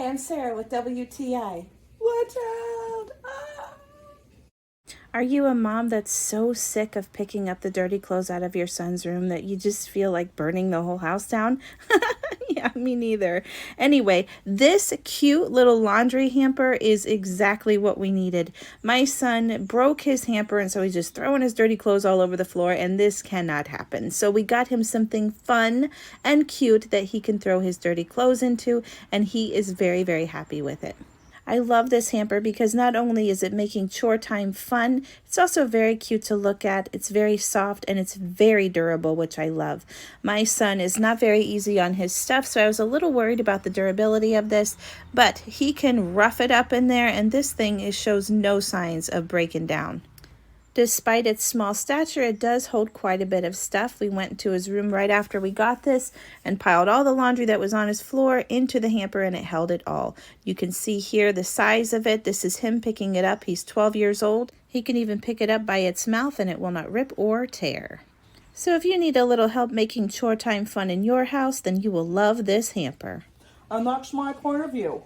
I'm Sarah with WTI. Watch out! Ah! Are you a mom that's so sick of picking up the dirty clothes out of your son's room that you just feel like burning the whole house down? Yeah, me neither. Anyway, this cute little laundry hamper is exactly what we needed. My son broke his hamper, and so he's just throwing his dirty clothes all over the floor, and this cannot happen. So we got him something fun and cute that he can throw his dirty clothes into, and he is very, very happy with it. I love this hamper because not only is it making chore time fun, it's also very cute to look at. It's very soft and it's very durable, which I love. My son is not very easy on his stuff, so I was a little worried about the durability of this, but he can rough it up in there, and this thing shows no signs of breaking down. Despite its small stature, it does hold quite a bit of stuff. We went to his room right after we got this and piled all the laundry that was on his floor into the hamper, and it held it all. You can see here the size of it. This is him picking it up. He's 12 years old. He can even pick it up by its mouth and it will not rip or tear. So if you need a little help making chore time fun in your house, then you will love this hamper. And that's my point of view.